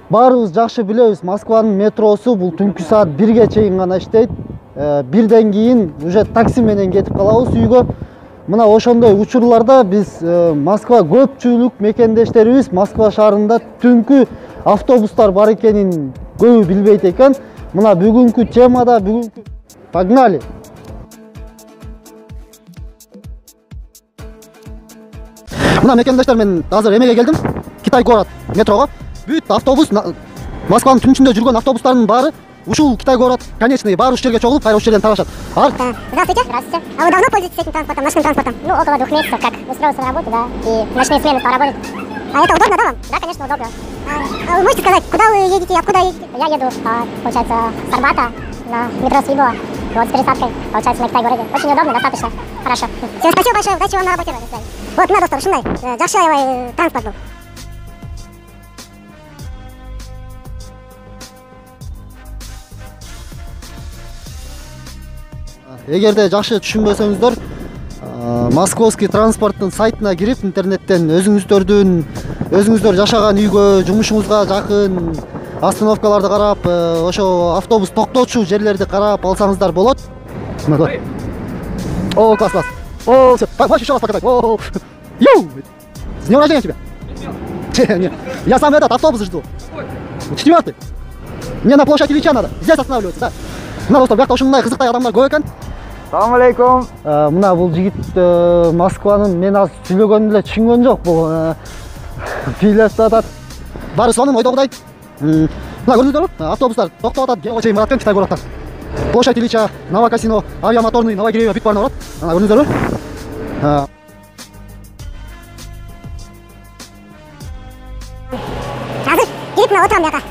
Баарыбыз жакшы билебиз, Москванын метросу бул түнкү саат 1ге чейин гана иштейт. Бирден кийин уже такси менен кетип калабыз үйгө. Мына ошондой учурларда биз Москва көпчүлүк мекендештерибиз Москва шаарында түнкү автобустар бар экенин көбү билбейт экен. Мына бүгүнкү темада погнали. Мына мекендештер, мен азыр эмеге келдим. Китай город метрого. Бүт автобус, Москванын түнчүндө жүргөн автобустардын баары ушул Китай город конечный баары ушул жерге чогулуп, кайра ушул жерден тарашат. Здравствуйте. Здравствуйте. А вы давно пользуетесь этим транспортом, ночным транспортом? Ну, около 2 месяцев, как устроился на работу, да, и ночные смены стал работать. А это удобно, да, вам? Да, конечно, удобно. А вы можете сказать, куда вы едете и откуда едете? Я еду, получается, с Арбата на метро Свибова, вот с пересадкой, получается, на Китай-городе. Очень удобно, достаточно хорошо. Всем спасибо большое, удачи вам на работе. Вот, мына достор, ушундай, жакшы аябай транспорт бул. Эгерде жакшы түшүнбөсөңүздөр, Московский транспорттун сайтына кирип, интернеттен өзүңүздөр жашаган үйгө, жумушуңузга жакын остановкаларды карап, ошо автобус токтотчу жерлерди карап алсаңыздар болот. О, класс. О, все. Можешь еще раз показать? О, ю! С днем рождения тебя! Нет, я сам этот автобус жду. 4-й. Мне на площадь Ильича надо. Здесь останавливаться, да. Мына достор, бияқта ушундай кызыктай адамдар көп экен. Assalamu alaikum. Мына бул жигит Москванын, мен азыр сүйлөгөнүн эле түшүнгөн жок, бул бийлеп атат. Баары сонун ойдогудай. Мына көрдүңүздөрбү? Автобустар токтоп атат, Геого чейин барат экен Китай городтан. Площадь Ильича, Новокасино, Авиамоторный, Новогиреево бүт баарына барат. Ана көрдүңүздөрбү? Азыр кирип мына отурам бияка.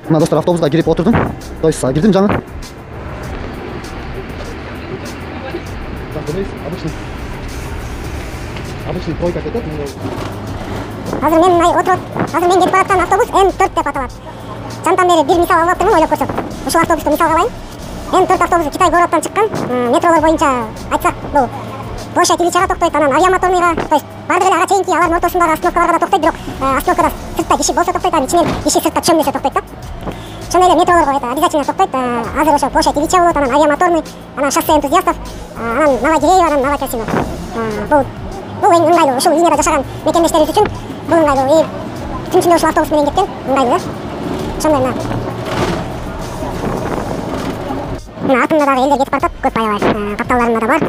Мына достор, автобуска кирип отурдум. То есть кирдим жаңы. Обычный тройка кетет. Азыр мен отуруп, азыр мен кетип бараткан автобус М4 деп аталат. Жантан бери бир мисал алып аптырмын, ойлоп көрсөм. Ушул автобусту мисалга алайын. М4 автобусу Китай городтан чыккан. Метролор боюнча айтсак, бул площадь Ильичага токтойт, анан Авиамоторныйга, то есть бардык эле ага чейинки алардын ортосундагы остановкаларга да токтойт, бирок остановкада сыртта киши болсо токтойт, анан ичинен киши сыртта чөмдөсө токтойт да. Ошондой эле метролорго это обязательно токтойт. Азыр ошо площадь Ильича болот, анан Авиамоторный, анан шоссе энтузиастов, анан Новогиреево, анан Новокасино. Бул эң ыңгайлуу, ушул линияда жашаган мекендештерибиз үчүн бул ыңгайлуу. И түнчүндө ушул автобус менен кеткен ыңгайлуу да. Ошондой мына артымда дагы элдер кетип баратат, көп аябай. Капталдарымда да бар.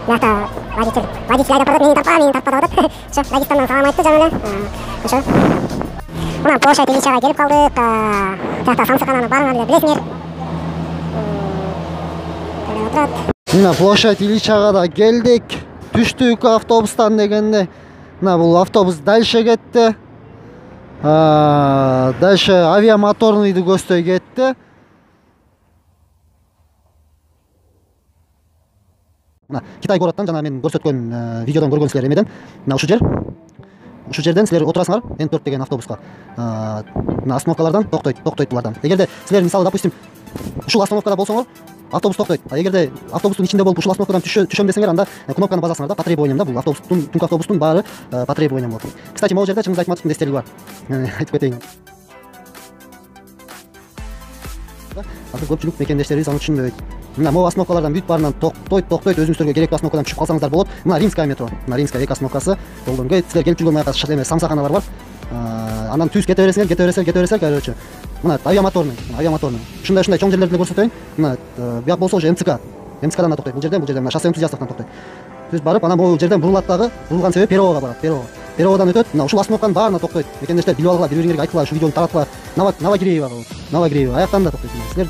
Биякта водитель айдап барат, мени тарпа деп атат. Ошо Дагестандан салам айтты жаңы эле. Ошо. Мына площадь Ильичага келип калдык. Биякта Самсыкананы баарыңар эле билесиңер. Мына площадь Ильичага да келдик. Түштүк автобустан дегенде. Мына бул автобус дальше кетти. Дальше Авиамоторныйды көздөй кетти. Мына Китай городтан жана мен көрсөткөн видеодон көргөнсүздөр эмеден. Мына ушул жерден силер отурасыңар Н4 деген автобуска. Мына остановкалардан токтойт булардан. Эгерде силер мисалы, допустим, ушул остановкада болсоңор, автобус токтойт. А эгерде автобустун ичинде болуп ушул остановкадан түшөм десеңер, анда кнопканы басасыңар да, по требованиям да, бул автобустун, түнкү автобустун баары по требованиям болот. Кстати, могул жерде чыңгыз айтматовдун эстелиги бар. Айтып кетейин. Азыр көпчүлүк мекендештерибиз аны түшүнбөйт. Мына могу остановкалардан бүт баарынан токтойт, өзүңүздөргө керектүү остановкадан түшүп калсаңыздар болот. Мына Римская метро, мына Римская эки остановкасы болдон кет. Силер келип жүргөн аяка самсаканалар бар. Андан түз кете бересиңер, короче. Мына Авиамоторный. Ушундай чоң жерлерди көрсөтөйүн. Мына бияк болсо уже МЦКдан да токтойт. Бул жерден мына шоссе энтузиастовдон токтойт. Түз барып, анан могу жерден бурулат дагы, бурулган себеби Перового барат. Пероводан өтөт. Мына ушул остановканын баарына токтойт. Мекендештер билип алгыла, бири-бириңерге айткыла, ушул видеону таратыла. Новогиреево, аяктан да токтойт. Силер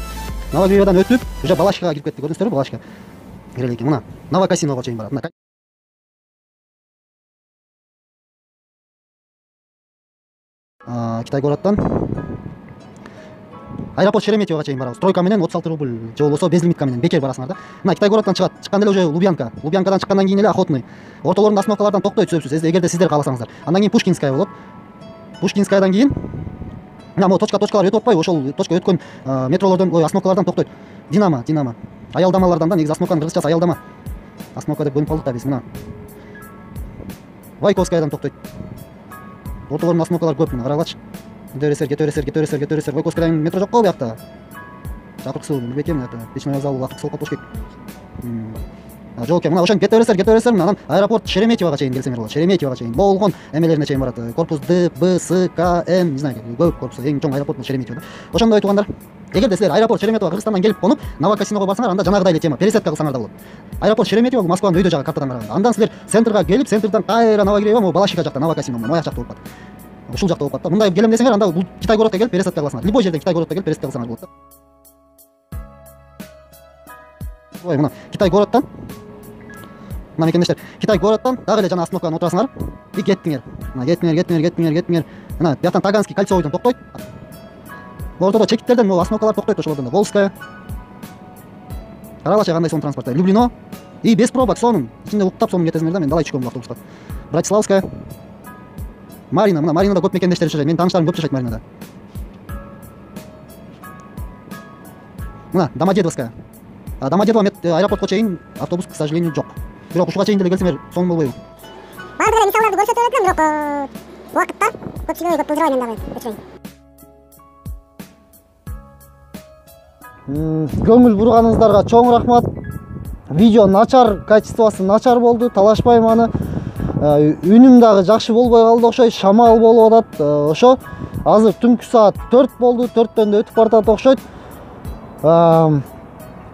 Новогирееводан өтүп, уже Балашкага кирип кетти, көрдүңүздөрбү? Балашка. Кирелеки мына Новокасиного чейин барат. Мына Китай городтан аэропорт Шереметьевого чейин барабыз. Тройка менен 36 рубль, же болбосо безлимитка менен бекер барасыңар да. Мына Китай городтан чыгат. Чыкканда эле уже Лубянкадан чыккандан кийин эле Охотный. Ортолорунда остановкалардан токтойт сөзсүз, эгерде сиздер кааласаңыздар. Андан кийин Пушкинская болот. Пушкинскаядан кийин мына могу точкалар өтүп атпайбы? Ошол точка өткөн метролордон, остановкалардан токтойт. Динамо. Аялдамалардан да, негизи остановканын кыргызчасы аялдама. Остановка деп бөлүнүп калдык да биз. Мына Вайковскаядан токтойт. ортогордун остановкалары көп. Мына карагылачы. Кете бересиздер. Койковскийден метро жок го буякта. Чакырыксуу билбейт экен ата. Вечный вокзал убакыт кыска болуш керек. Жок экен. Мына ошентип кете бересиздер. Анан аэропорт Шереметьевага чейин келсеңер болот. Шереметьевага чейин. Болгон эмелерине чейин барат. Корпус Д, Б, С, К, М, не знаю, көп корпус. Эң чоң аэропорт Шереметьево. Ошондой туугандар. Эгерде силер аэропорт Шереметьево Кыргызстандан келип конуп, Новокасиного барсаңар, анда жанагыдай эле тема, пересадка кылсаңар да болот. Аэропорт Шереметьево Москванын өйдө жагы картадан караганда. Андан силер центрга келип, центрдан кайра Новогиреево, могу Балашиха жакта, Новокасино, мояк жакта болуп калат. Ушул жакта болуп калат да. Мындай келем десеңер, анда бул Китай городко келип пересадка кыласыңар. Любой жерден Китай городко келип пересадка кылсаңар болот да. Ой, мына Китай городтан, мына мекендештер, Китай городтан дагы эле жана остановкадан отурасыңар и кеттиңер. Мына кеттиңер. Мына бияктан Таганский кольцевойдон токтойт. Ортодо чекиттерден могу остановкалар токтойт ошолордон да. Волжская. Карагылачы кандай сонун транспорт. Люблино и без пробок сонун. Ичинде уктап сонун кетесиңер да. Мен далай чыккам бул автобуска. Братиславская. Марина, мына Маринада көп мекендештер жашайт. Менин тааныштарым көп жашайт Маринада. Мына Домодедовская. Домодедово аэропортко чейин автобус, к сожалению, жок. Бирок ушуга чейин деле келсеңер сонун болбойбу? Баардык эле мисалдарды көрсөтүп берем, бирок убакытта көпчүлүгү көп кылдырбайм мен дагы өчүрөйм. Көңүл бурганыңыздарга чоң рахмат. Видео начар, качествосы начар болду, талашпайм аны. Үнүм дагы жакшы болбой калды окшойт, шамал болуп атат. Ошо азыр түнкү саат 4 болду, 4төн да өтүп баратат окшойт.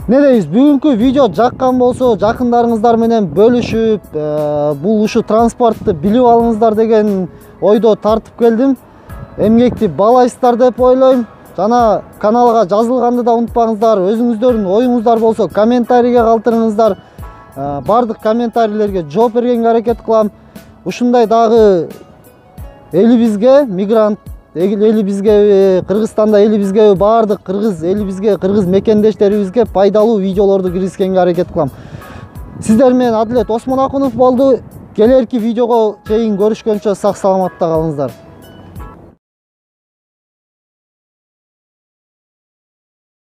Не дейбиз, бүгүнкү видео жаккан болсо, жакындарыңыздар менен бөлүшүп, бул ушу транспортты билип алыңыздар деген ойдо тартып келдим. Эмгекти баалайсыздар деп ойлойм. Жана каналга жазылганды да унутпаңыздар. Өзүңүздөрдүн оюңуздар болсо комментарийге калтырыңыздар. Бардык комментарийлерге жооп бергенге аракет кылам. Ушундай дагы элибизге, мигрант элибизге, Кыргызстанда элибизге, бардык кыргыз элибизге, кыргыз мекендештерибизге пайдалуу видеолорду киргизгенге аракет кылам. Сиздер менен Адилет Осмонакунов болду. Келерки видеого чейин көрүшкөнчө сак саламатта калыңыздар.